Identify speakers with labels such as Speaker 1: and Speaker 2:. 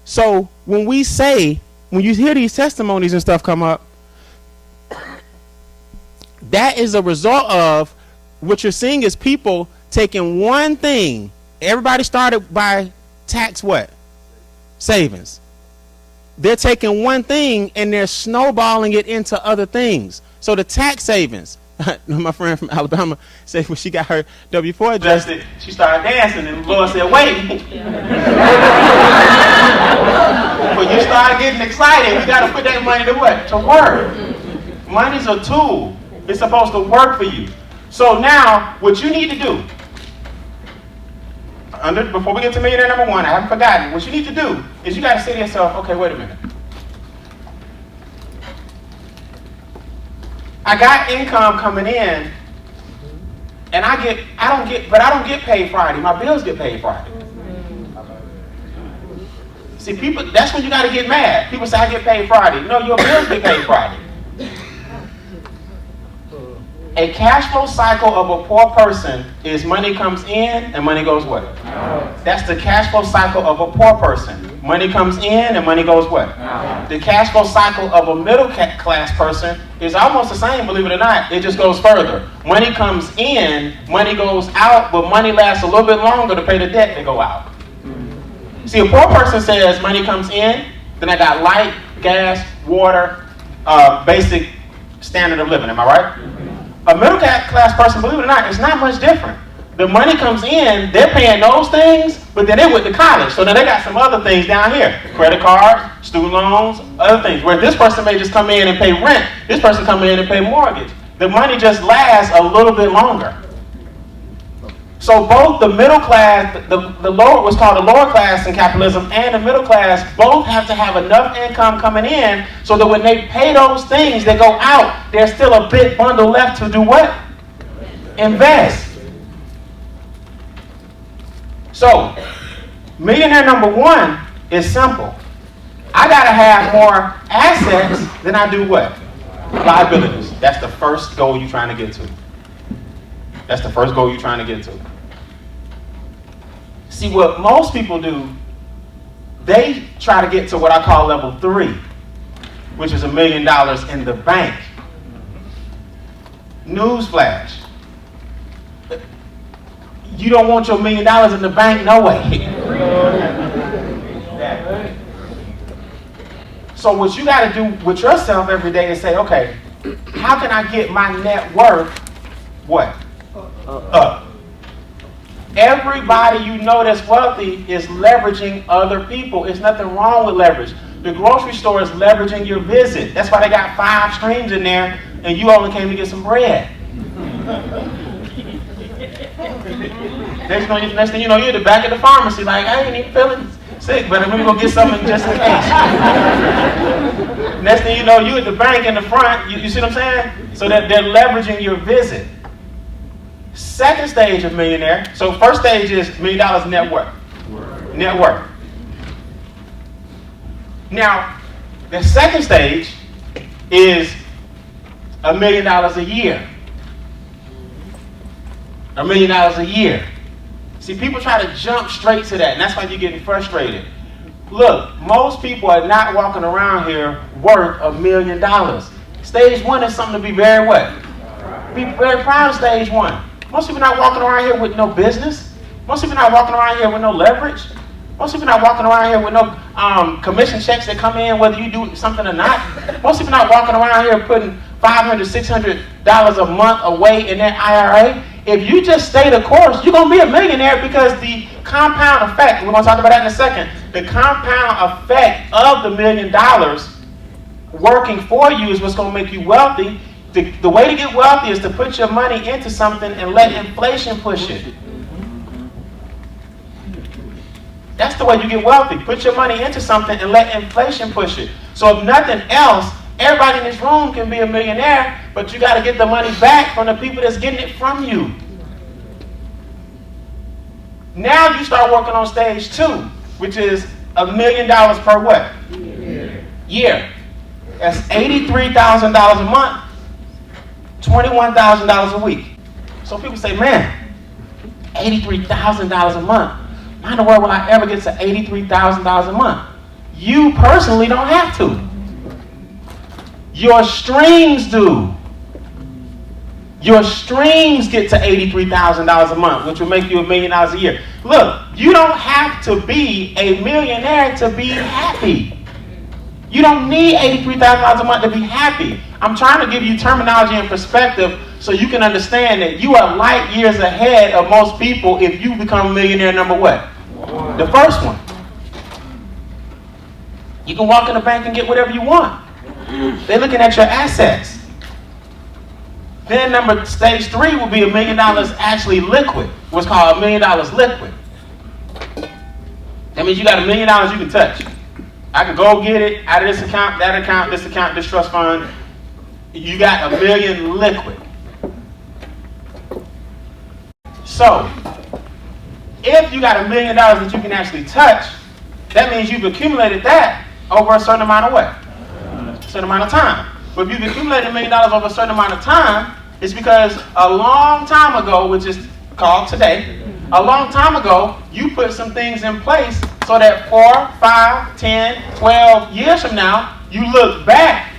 Speaker 1: So when you hear these testimonies and stuff come up, that is a result of what you're seeing is people taking one thing. Everybody started by tax what? Savings. They're taking one thing and they're snowballing it into other things. So the tax savings, my friend from Alabama said when she got her W-4 adjusted, she started dancing and the Lord said, wait. When you start getting excited, we got to put that money to what? To work. Money's a tool. It's supposed to work for you. So now, what you need to do, before we get to millionaire number one, I haven't forgotten, what you need to do is you got to say to yourself, okay, wait a minute. I got income coming in, and I don't get paid Friday. My bills get paid Friday. See, people, that's when you got to get mad. People say, I get paid Friday. No, your bills get paid Friday. A cash flow cycle of a poor person is money comes in and money goes what? Out. That's the cash flow cycle of a poor person. Money comes in and money goes what? Out. The cash flow cycle of a middle class person is almost the same, believe it or not. It just goes further. Money comes in, money goes out, but money lasts a little bit longer to pay the debt that go out. See, a poor person says money comes in, then I got light, gas, water, basic standard of living. Am I right? A middle class person, believe it or not, it's not much different. The money comes in, they're paying those things, but then they went to college. So now they got some other things down here. Credit cards, student loans, other things. Where this person may just come in and pay rent, this person come in and pay mortgage. The money just lasts a little bit longer. So both the middle class, the lower, what's called the lower class in capitalism, and the middle class both have to have enough income coming in so that when they pay those things that go out, there's still a big bundle left to do what? Invest. So, millionaire number one is simple. I gotta have more assets than I do what? Liabilities. That's the first goal you're trying to get to. That's the first goal you're trying to get to. See, what most people do, they try to get to what I call level 3, which is $1 million in the bank. Newsflash. You don't want your $1 million in the bank, no way. So what you got to do with yourself every day is say, okay, how can I get my net worth, what? Up. Everybody you know that's wealthy is leveraging other people. There's nothing wrong with leverage. The grocery store is leveraging your visit. That's why they got 5 streams in there and you only came to get some bread. Next thing you know, you're at the back of the pharmacy like, I ain't even feeling sick, but I'm going to go get something just in case. Next thing you know, you at the bank in the front. You see what I'm saying? So that they're leveraging your visit. Second stage of millionaire. So first stage is $1 million net worth. Net worth. Now, the second stage is $1 million a year. $1 million a year. See, people try to jump straight to that, and that's why you're getting frustrated. Look, most people are not walking around here worth $1 million. Stage 1 is something to be very what? Be very proud of stage 1. Most people not walking around here with no business. Most people not walking around here with no leverage. Most people not walking around here with no commission checks that come in whether you do something or not. Most people not walking around here putting $500, $600 a month away in their IRA. If you just stay the course, you're going to be a millionaire because the compound effect, we're going to talk about that in a second, the compound effect of the $1 million working for you is what's going to make you wealthy. The way to get wealthy is to put your money into something and let inflation push it. That's the way you get wealthy. Put your money into something and let inflation push it. So if nothing else, everybody in this room can be a millionaire, but you got to get the money back from the people that's getting it from you. Now you start working on stage 2, which is $1 million per what? Year. That's $83,000 a month. $21,000 a week. So people say, man, $83,000 a month. How in the world will I ever get to $83,000 a month? You personally don't have to. Your streams do. Your streams get to $83,000 a month, which will make you $1 million a year. Look, you don't have to be a millionaire to be happy. You don't need $83,000 a month to be happy. I'm trying to give you terminology and perspective so you can understand that you are light years ahead of most people if you become millionaire number what? The first one. You can walk in the bank and get whatever you want. They're looking at your assets. Then stage 3 will be $1 million actually liquid. What's called $1 million liquid. That means you got $1 million you can touch. I can go get it out of this account, this trust fund. You got $1 million liquid. So, if you got $1 million that you can actually touch, that means you've accumulated that over a certain amount of what? A certain amount of time. But if you've accumulated $1 million over a certain amount of time, it's because a long time ago, which is called today, a long time ago, you put some things in place so that 4, 5, 10, 12 years from now, you look back